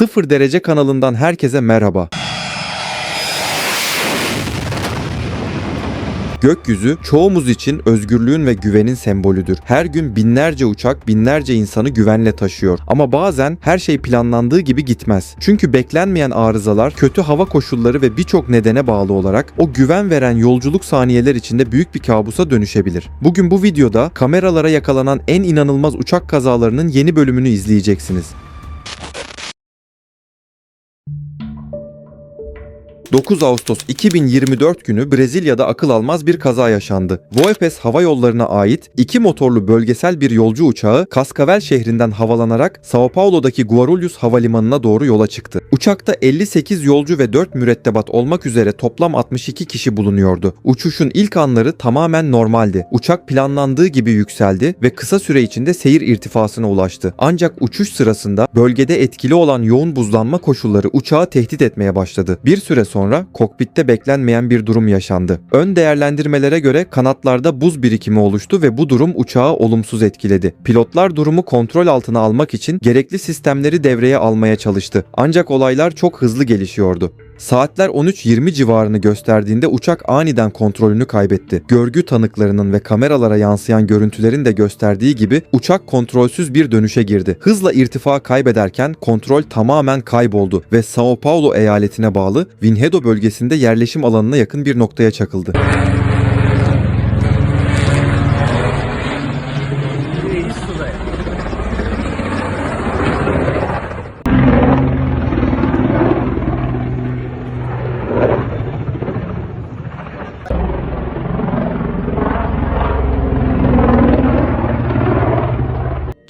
Sıfır Derece kanalından herkese merhaba. Gökyüzü çoğumuz için özgürlüğün ve güvenin sembolüdür. Her gün binlerce uçak, binlerce insanı güvenle taşıyor. Ama bazen her şey planlandığı gibi gitmez. Çünkü beklenmeyen arızalar, kötü hava koşulları ve birçok nedene bağlı olarak o güven veren yolculuk saniyeler içinde büyük bir kabusa dönüşebilir. Bugün bu videoda kameralara yakalanan en inanılmaz uçak kazalarının yeni bölümünü izleyeceksiniz. 9 Ağustos 2024 günü Brezilya'da akıl almaz bir kaza yaşandı. Voepes Hava Yolları'na ait 2 motorlu bölgesel bir yolcu uçağı Cascavel şehrinden havalanarak São Paulo'daki Guarulhos Havalimanı'na doğru yola çıktı. Uçakta 58 yolcu ve 4 mürettebat olmak üzere toplam 62 kişi bulunuyordu. Uçuşun ilk anları tamamen normaldi. Uçak planlandığı gibi yükseldi ve kısa süre içinde seyir irtifasına ulaştı. Ancak uçuş sırasında bölgede etkili olan yoğun buzlanma koşulları uçağı tehdit etmeye başladı. Bir süre sonra kokpitte beklenmeyen bir durum yaşandı. Ön değerlendirmelere göre kanatlarda buz birikimi oluştu ve bu durum uçağı olumsuz etkiledi. Pilotlar durumu kontrol altına almak için gerekli sistemleri devreye almaya çalıştı. Ancak olaylar çok hızlı gelişiyordu. Saatler 13:20 civarını gösterdiğinde uçak aniden kontrolünü kaybetti. Görgü tanıklarının ve kameralara yansıyan görüntülerin de gösterdiği gibi uçak kontrolsüz bir dönüşe girdi. Hızla irtifa kaybederken kontrol tamamen kayboldu ve São Paulo eyaletine bağlı Vinhedo bölgesinde yerleşim alanına yakın bir noktaya çakıldı.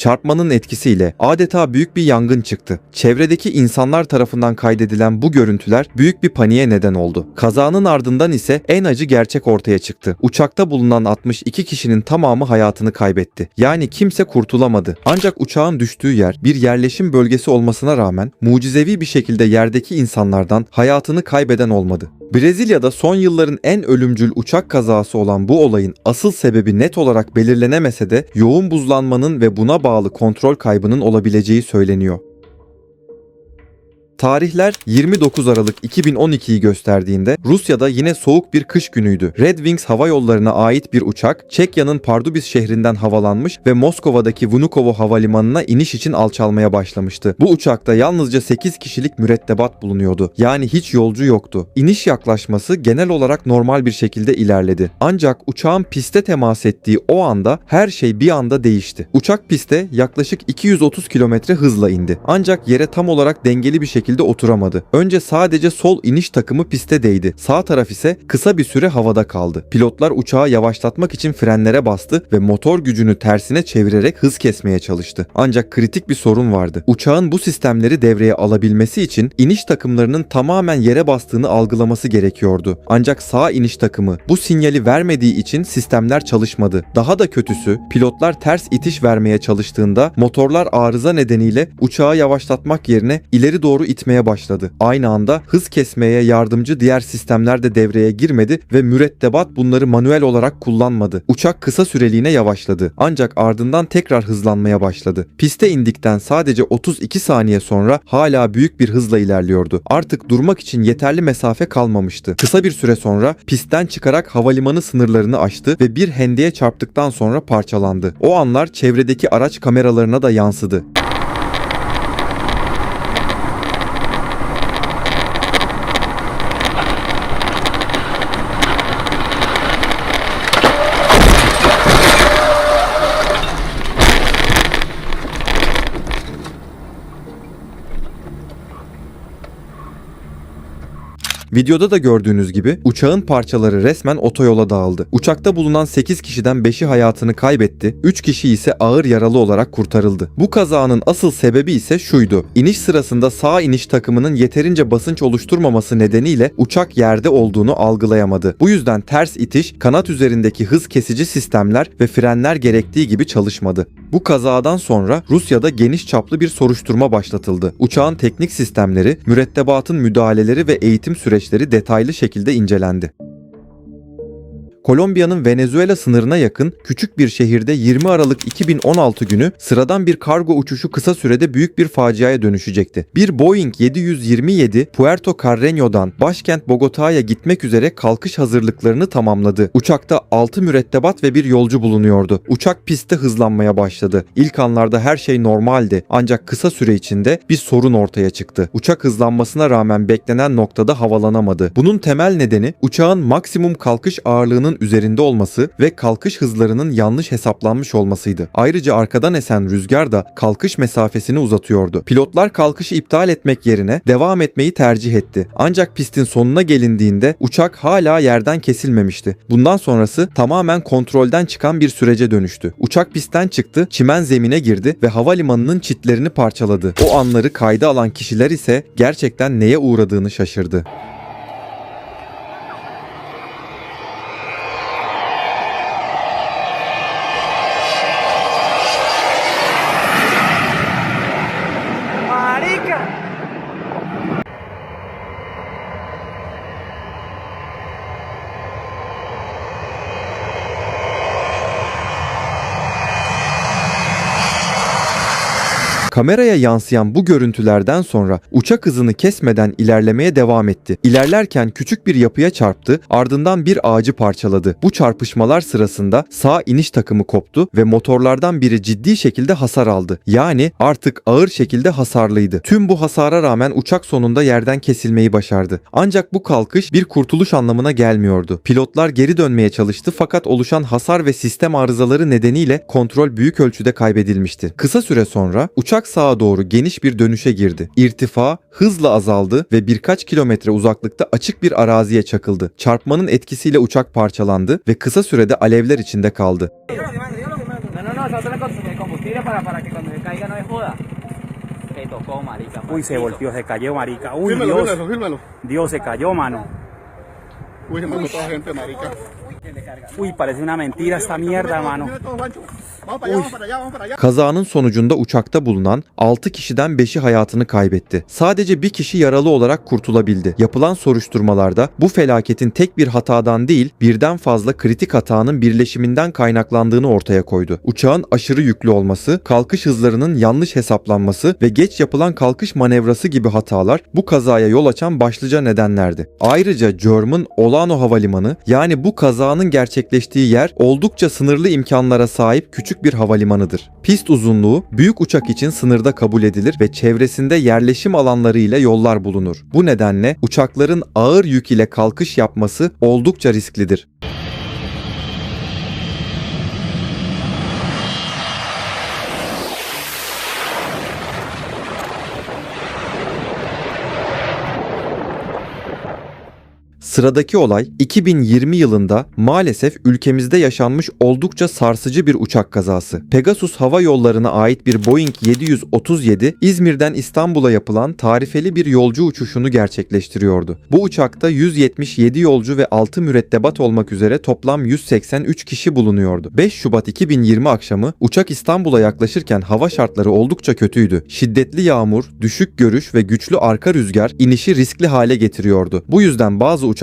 Çarpmanın etkisiyle adeta büyük bir yangın çıktı. Çevredeki insanlar tarafından kaydedilen bu görüntüler büyük bir paniğe neden oldu. Kazanın ardından ise en acı gerçek ortaya çıktı. Uçakta bulunan 62 kişinin tamamı hayatını kaybetti. Yani kimse kurtulamadı. Ancak uçağın düştüğü yer bir yerleşim bölgesi olmasına rağmen mucizevi bir şekilde yerdeki insanlardan hayatını kaybeden olmadı. Brezilya'da son yılların en ölümcül uçak kazası olan bu olayın asıl sebebi net olarak belirlenemese de yoğun buzlanmanın ve buna bağlı kontrol kaybının olabileceği söyleniyor. Tarihler 29 Aralık 2012'yi gösterdiğinde Rusya'da yine soğuk bir kış günüydü. Red Wings Hava Yolları'na ait bir uçak Çekya'nın Pardubice şehrinden havalanmış ve Moskova'daki Vnukovo Havalimanı'na iniş için alçalmaya başlamıştı. Bu uçakta yalnızca 8 kişilik mürettebat bulunuyordu. Yani hiç yolcu yoktu. İniş yaklaşması genel olarak normal bir şekilde ilerledi. Ancak uçağın piste temas ettiği o anda her şey bir anda değişti. Uçak piste yaklaşık 230 km hızla indi. Ancak yere tam olarak dengeli bir şekilde oturamadı. Önce sadece sol iniş takımı piste değdi. Sağ taraf ise kısa bir süre havada kaldı. Pilotlar uçağı yavaşlatmak için frenlere bastı ve motor gücünü tersine çevirerek hız kesmeye çalıştı. Ancak kritik bir sorun vardı. Uçağın bu sistemleri devreye alabilmesi için iniş takımlarının tamamen yere bastığını algılaması gerekiyordu. Ancak sağ iniş takımı bu sinyali vermediği için sistemler çalışmadı. Daha da kötüsü, pilotlar ters itiş vermeye çalıştığında motorlar arıza nedeniyle uçağı yavaşlatmak yerine ileri doğru itmeye başladı. Aynı anda hız kesmeye yardımcı diğer sistemler de devreye girmedi ve mürettebat bunları manuel olarak kullanmadı. Uçak kısa süreliğine yavaşladı. Ancak ardından tekrar hızlanmaya başladı. Piste indikten sadece 32 saniye sonra hala büyük bir hızla ilerliyordu. Artık durmak için yeterli mesafe kalmamıştı. Kısa bir süre sonra pistten çıkarak havalimanı sınırlarını aştı ve bir hendeğe çarptıktan sonra parçalandı. O anlar çevredeki araç kameralarına da yansıdı. Videoda da gördüğünüz gibi uçağın parçaları resmen otoyola dağıldı. Uçakta bulunan 8 kişiden 5'i hayatını kaybetti, 3 kişi ise ağır yaralı olarak kurtarıldı. Bu kazanın asıl sebebi ise şuydu. İniş sırasında sağ iniş takımının yeterince basınç oluşturmaması nedeniyle uçak yerde olduğunu algılayamadı. Bu yüzden ters itiş, kanat üzerindeki hız kesici sistemler ve frenler gerektiği gibi çalışmadı. Bu kazadan sonra Rusya'da geniş çaplı bir soruşturma başlatıldı. Uçağın teknik sistemleri, mürettebatın müdahaleleri ve eğitim süreçleri detaylı şekilde incelendi. Kolombiya'nın Venezuela sınırına yakın küçük bir şehirde 20 Aralık 2016 günü sıradan bir kargo uçuşu kısa sürede büyük bir faciaya dönüşecekti. Bir Boeing 727 Puerto Carreño'dan başkent Bogota'ya gitmek üzere kalkış hazırlıklarını tamamladı. Uçakta 6 mürettebat ve bir yolcu bulunuyordu. Uçak pistte hızlanmaya başladı. İlk anlarda her şey normaldi ancak kısa süre içinde bir sorun ortaya çıktı. Uçak hızlanmasına rağmen beklenen noktada havalanamadı. Bunun temel nedeni uçağın maksimum kalkış ağırlığının üzerinde olması ve kalkış hızlarının yanlış hesaplanmış olmasıydı. Ayrıca arkadan esen rüzgar da kalkış mesafesini uzatıyordu. Pilotlar kalkışı iptal etmek yerine devam etmeyi tercih etti. Ancak pistin sonuna gelindiğinde uçak hala yerden kesilmemişti. Bundan sonrası tamamen kontrolden çıkan bir sürece dönüştü. Uçak pistten çıktı, çimen zemine girdi ve havalimanının çitlerini parçaladı. O anları kayda alan kişiler ise gerçekten neye uğradığını şaşırdı. Kameraya yansıyan bu görüntülerden sonra uçak hızını kesmeden ilerlemeye devam etti. İlerlerken küçük bir yapıya çarptı, ardından bir ağacı parçaladı. Bu çarpışmalar sırasında sağ iniş takımı koptu ve motorlardan biri ciddi şekilde hasar aldı. Yani artık ağır şekilde hasarlıydı. Tüm bu hasara rağmen uçak sonunda yerden kesilmeyi başardı. Ancak bu kalkış bir kurtuluş anlamına gelmiyordu. Pilotlar geri dönmeye çalıştı fakat oluşan hasar ve sistem arızaları nedeniyle kontrol büyük ölçüde kaybedilmişti. Kısa süre sonra uçak sağa doğru geniş bir dönüşe girdi. İrtifa hızla azaldı ve birkaç kilometre uzaklıkta açık bir araziye çakıldı. Çarpmanın etkisiyle uçak parçalandı ve kısa sürede alevler içinde kaldı. Uy, se volteó, se cayó, marica. Uy, Dios. Dios, se cayó, mano. Uy, se me mató gente, marica. Uy, parece una mentira esta mierda, mano. Kazanın sonucunda uçakta bulunan 6 kişiden 5'i hayatını kaybetti. Sadece bir kişi yaralı olarak kurtulabildi. Yapılan soruşturmalarda bu felaketin tek bir hatadan değil, birden fazla kritik hatanın birleşiminden kaynaklandığını ortaya koydu. Uçağın aşırı yüklü olması, kalkış hızlarının yanlış hesaplanması ve geç yapılan kalkış manevrası gibi hatalar bu kazaya yol açan başlıca nedenlerdi. Ayrıca German Olano Havalimanı, yani bu kazanın gerçekleştiği yer oldukça sınırlı imkanlara sahip küçük bir havalimanıdır. Pist uzunluğu büyük uçak için sınırda kabul edilir ve çevresinde yerleşim alanları ile yollar bulunur. Bu nedenle uçakların ağır yük ile kalkış yapması oldukça risklidir. Sıradaki olay 2020 yılında maalesef ülkemizde yaşanmış oldukça sarsıcı bir uçak kazası. Pegasus Hava Yolları'na ait bir Boeing 737 İzmir'den İstanbul'a yapılan tarifeli bir yolcu uçuşunu gerçekleştiriyordu. Bu uçakta 177 yolcu ve 6 mürettebat olmak üzere toplam 183 kişi bulunuyordu. 5 Şubat 2020 akşamı uçak İstanbul'a yaklaşırken hava şartları oldukça kötüydü. Şiddetli yağmur, düşük görüş ve güçlü arka rüzgar inişi riskli hale getiriyordu. Bu yüzden bazı uçaklar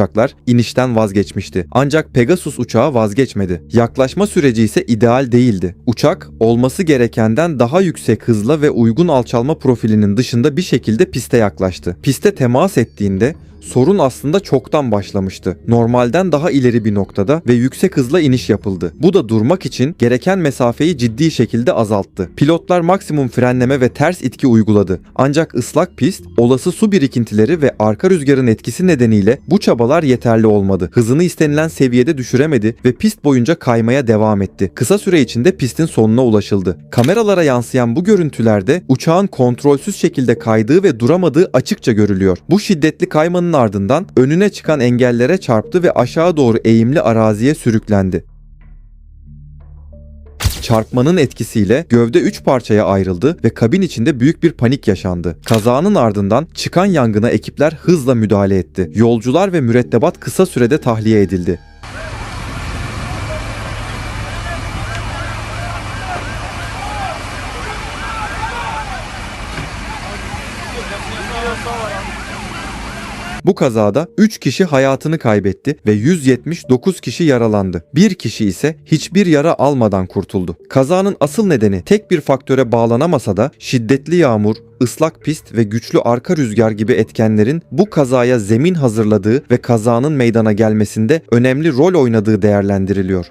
inişten vazgeçmişti. Ancak Pegasus uçağı vazgeçmedi. Yaklaşma süreci ise ideal değildi. Uçak olması gerekenden daha yüksek hızla ve uygun alçalma profilinin dışında bir şekilde piste yaklaştı. Piste temas ettiğinde sorun aslında çoktan başlamıştı. Normalden daha ileri bir noktada ve yüksek hızla iniş yapıldı. Bu da durmak için gereken mesafeyi ciddi şekilde azalttı. Pilotlar maksimum frenleme ve ters itki uyguladı. Ancak ıslak pist, olası su birikintileri ve arka rüzgarın etkisi nedeniyle bu çabalar yeterli olmadı. Hızını istenilen seviyede düşüremedi ve pist boyunca kaymaya devam etti. Kısa süre içinde pistin sonuna ulaşıldı. Kameralara yansıyan bu görüntülerde uçağın kontrolsüz şekilde kaydığı ve duramadığı açıkça görülüyor. Bu şiddetli kaymanın ardından önüne çıkan engellere çarptı ve aşağı doğru eğimli araziye sürüklendi. Çarpmanın etkisiyle gövde 3 parçaya ayrıldı ve kabin içinde büyük bir panik yaşandı. Kazanın ardından çıkan yangına ekipler hızla müdahale etti. Yolcular ve mürettebat kısa sürede tahliye edildi. Bu kazada 3 kişi hayatını kaybetti ve 179 kişi yaralandı. Bir kişi ise hiçbir yara almadan kurtuldu. Kazanın asıl nedeni tek bir faktöre bağlanamasa da şiddetli yağmur, ıslak pist ve güçlü arka rüzgar gibi etkenlerin bu kazaya zemin hazırladığı ve kazanın meydana gelmesinde önemli rol oynadığı değerlendiriliyor.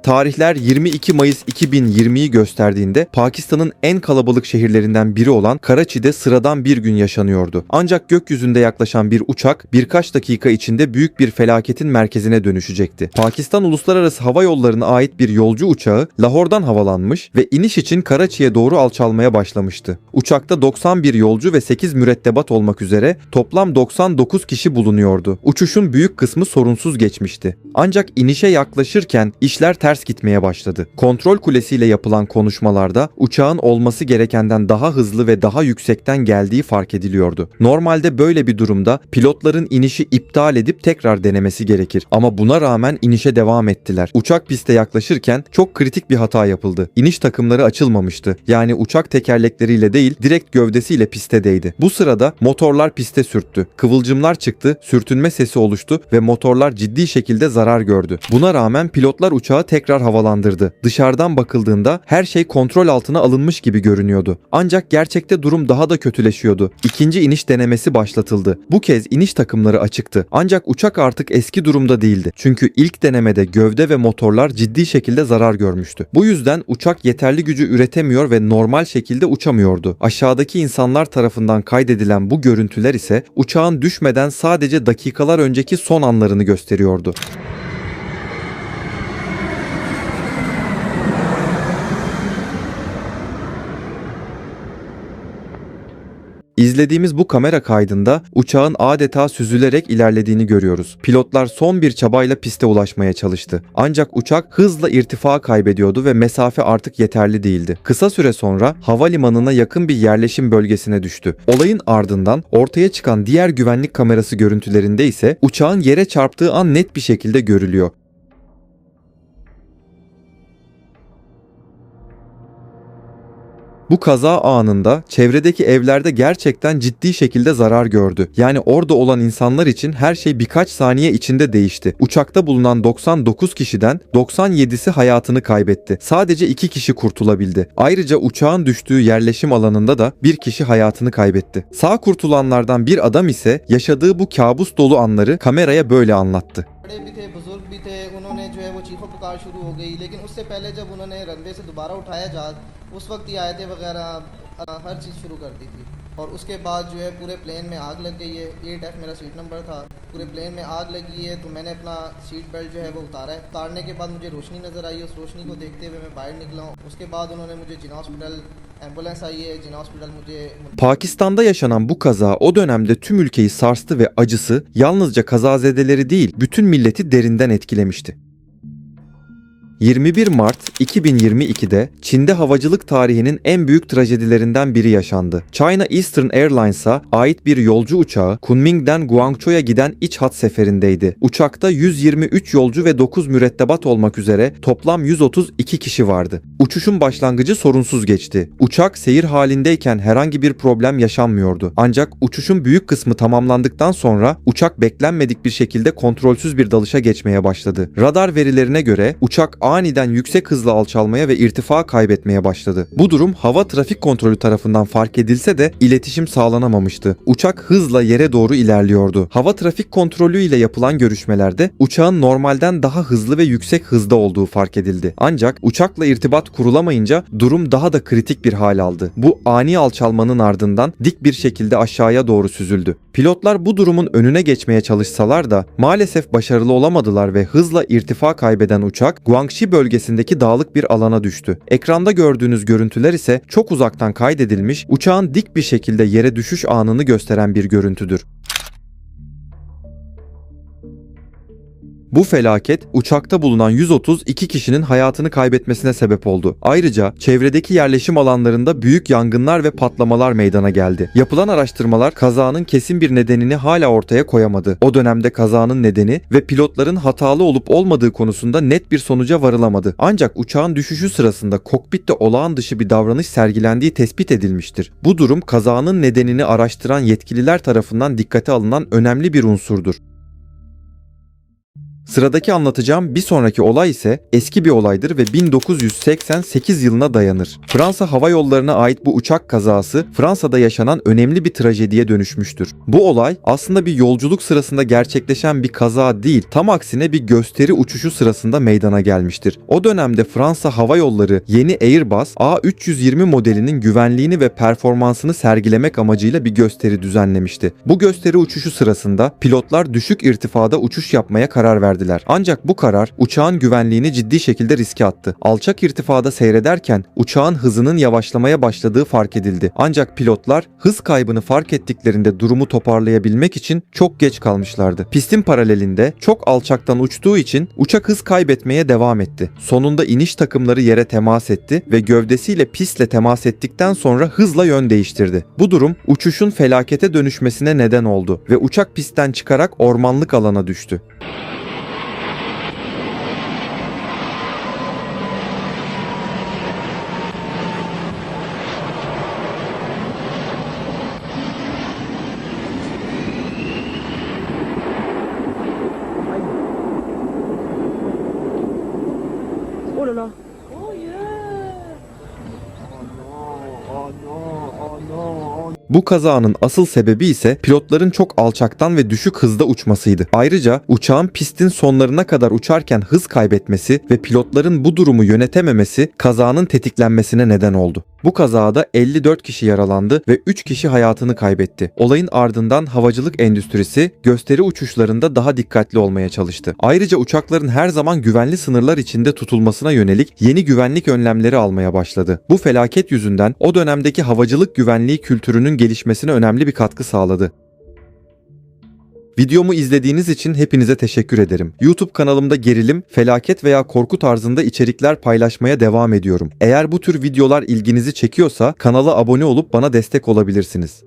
Tarihler 22 Mayıs 2020'yi gösterdiğinde Pakistan'ın en kalabalık şehirlerinden biri olan Karachi'de sıradan bir gün yaşanıyordu. Ancak gökyüzünde yaklaşan bir uçak birkaç dakika içinde büyük bir felaketin merkezine dönüşecekti. Pakistan Uluslararası Hava Yolları'na ait bir yolcu uçağı Lahor'dan havalanmış ve iniş için Karachi'ye doğru alçalmaya başlamıştı. Uçakta 91 yolcu ve 8 mürettebat olmak üzere toplam 99 kişi bulunuyordu. Uçuşun büyük kısmı sorunsuz geçmişti. Ancak inişe yaklaşırken işler ters gitmeye başladı. Kontrol kulesiyle yapılan konuşmalarda uçağın olması gerekenden daha hızlı ve daha yüksekten geldiği fark ediliyordu. Normalde böyle bir durumda pilotların inişi iptal edip tekrar denemesi gerekir. Ama buna rağmen inişe devam ettiler. Uçak piste yaklaşırken çok kritik bir hata yapıldı. İniş takımları açılmamıştı. Yani uçak tekerlekleriyle değil, direkt gövdesiyle piste değdi. Bu sırada motorlar piste sürttü. Kıvılcımlar çıktı, sürtünme sesi oluştu ve motorlar ciddi şekilde zarar gördü. Buna rağmen pilotlar uçağı tekrar havalandırdı. Dışarıdan bakıldığında her şey kontrol altına alınmış gibi görünüyordu. Ancak gerçekte durum daha da kötüleşiyordu. İkinci iniş denemesi başlatıldı. Bu kez iniş takımları açıktı. Ancak uçak artık eski durumda değildi. Çünkü ilk denemede gövde ve motorlar ciddi şekilde zarar görmüştü. Bu yüzden uçak yeterli gücü üretemiyor ve normal şekilde uçamıyordu. Aşağıdaki insanlar tarafından kaydedilen bu görüntüler ise uçağın düşmeden sadece dakikalar önceki son anlarını gösteriyordu. İzlediğimiz bu kamera kaydında uçağın adeta süzülerek ilerlediğini görüyoruz. Pilotlar son bir çabayla piste ulaşmaya çalıştı. Ancak uçak hızla irtifa kaybediyordu ve mesafe artık yeterli değildi. Kısa süre sonra havalimanına yakın bir yerleşim bölgesine düştü. Olayın ardından ortaya çıkan diğer güvenlik kamerası görüntülerinde ise uçağın yere çarptığı an net bir şekilde görülüyor. Bu kaza anında çevredeki evlerde gerçekten ciddi şekilde zarar gördü. Yani orada olan insanlar için her şey birkaç saniye içinde değişti. Uçakta bulunan 99 kişiden 97'si hayatını kaybetti. Sadece 2 kişi kurtulabildi. Ayrıca uçağın düştüğü yerleşim alanında da bir kişi hayatını kaybetti. Sağ kurtulanlardan bir adam ise yaşadığı bu kabus dolu anları kameraya böyle anlattı. बड़े भी थे बुजुर्ग भी थे उन्होंने जो है वो चीखो पुकार शुरू हो गई लेकिन उससे पहले जब उन्होंने रनवे से दोबारा उठाया जहाज उस वक्त ही आयतें वगैरह हर चीज़ शुरू कर दी थी और उसके बाद जो है पूरे प्लेन में आग लग गई है 8F मेरा सीट नंबर था पूरे प्लेन में आग लगी है तो मैंने अपना सीट बेल्ट जो है वो उतारा है उतारने के बाद मुझे रोशनी नज़र आई उस रोशनी को देखते हुए मैं बाहर निकला हूँ उसके बाद उन्होंने मुझे जिना हॉस्पिटल एम्बुलेंस आई है जिना हॉस्पिटल मुझे Pakistan'da yaşanan bu kaza o dönemde tüm ülkeyi sarstı ve acısı yalnızca kazazedeleri değil bütün milleti derinden etkilemişti. 21 Mart 2022'de Çin'de havacılık tarihinin en büyük trajedilerinden biri yaşandı. China Eastern Airlines'a ait bir yolcu uçağı Kunming'den Guangzhou'ya giden iç hat seferindeydi. Uçakta 123 yolcu ve 9 mürettebat olmak üzere toplam 132 kişi vardı. Uçuşun başlangıcı sorunsuz geçti. Uçak seyir halindeyken herhangi bir problem yaşanmıyordu. Ancak uçuşun büyük kısmı tamamlandıktan sonra uçak beklenmedik bir şekilde kontrolsüz bir dalışa geçmeye başladı. Radar verilerine göre uçak aniden yüksek hızla alçalmaya ve irtifa kaybetmeye başladı. Bu durum hava trafik kontrolü tarafından fark edilse de iletişim sağlanamamıştı. Uçak hızla yere doğru ilerliyordu. Hava trafik kontrolü ile yapılan görüşmelerde uçağın normalden daha hızlı ve yüksek hızda olduğu fark edildi. Ancak uçakla irtibat kurulamayınca durum daha da kritik bir hal aldı. Bu ani alçalmanın ardından dik bir şekilde aşağıya doğru süzüldü. Pilotlar bu durumun önüne geçmeye çalışsalar da maalesef başarılı olamadılar ve hızla irtifa kaybeden uçak Guangxi bölgesindeki dağlık bir alana düştü. Ekranda gördüğünüz görüntüler ise çok uzaktan kaydedilmiş, uçağın dik bir şekilde yere düşüş anını gösteren bir görüntüdür. Bu felaket uçakta bulunan 132 kişinin hayatını kaybetmesine sebep oldu. Ayrıca çevredeki yerleşim alanlarında büyük yangınlar ve patlamalar meydana geldi. Yapılan araştırmalar kazanın kesin bir nedenini hala ortaya koyamadı. O dönemde kazanın nedeni ve pilotların hatalı olup olmadığı konusunda net bir sonuca varılamadı. Ancak uçağın düşüşü sırasında kokpitte olağan dışı bir davranış sergilendiği tespit edilmiştir. Bu durum kazanın nedenini araştıran yetkililer tarafından dikkate alınan önemli bir unsurdur. Sıradaki anlatacağım bir sonraki olay ise eski bir olaydır ve 1988 yılına dayanır. Fransa Hava Yolları'na ait bu uçak kazası Fransa'da yaşanan önemli bir trajediye dönüşmüştür. Bu olay aslında bir yolculuk sırasında gerçekleşen bir kaza değil, tam aksine bir gösteri uçuşu sırasında meydana gelmiştir. O dönemde Fransa Hava Yolları yeni Airbus A320 modelinin güvenliğini ve performansını sergilemek amacıyla bir gösteri düzenlemişti. Bu gösteri uçuşu sırasında pilotlar düşük irtifada uçuş yapmaya karar verdiler. Ancak bu karar uçağın güvenliğini ciddi şekilde riske attı. Alçak irtifada seyrederken uçağın hızının yavaşlamaya başladığı fark edildi. Ancak pilotlar hız kaybını fark ettiklerinde durumu toparlayabilmek için çok geç kalmışlardı. Pistin paralelinde çok alçaktan uçtuğu için uçak hız kaybetmeye devam etti. Sonunda iniş takımları yere temas etti ve gövdesiyle pistle temas ettikten sonra hızla yön değiştirdi. Bu durum uçuşun felakete dönüşmesine neden oldu ve uçak pistten çıkarak ormanlık alana düştü. Oh là là. Bu kazanın asıl sebebi ise pilotların çok alçaktan ve düşük hızda uçmasıydı. Ayrıca uçağın pistin sonlarına kadar uçarken hız kaybetmesi ve pilotların bu durumu yönetememesi kazanın tetiklenmesine neden oldu. Bu kazada 54 kişi yaralandı ve 3 kişi hayatını kaybetti. Olayın ardından havacılık endüstrisi gösteri uçuşlarında daha dikkatli olmaya çalıştı. Ayrıca uçakların her zaman güvenli sınırlar içinde tutulmasına yönelik yeni güvenlik önlemleri almaya başladı. Bu felaket yüzünden o dönemdeki havacılık güvenliği kültürünün gelişmesine önemli bir katkı sağladı. Videomu izlediğiniz için hepinize teşekkür ederim. YouTube kanalımda gerilim, felaket veya korku tarzında içerikler paylaşmaya devam ediyorum. Eğer bu tür videolar ilginizi çekiyorsa kanala abone olup bana destek olabilirsiniz.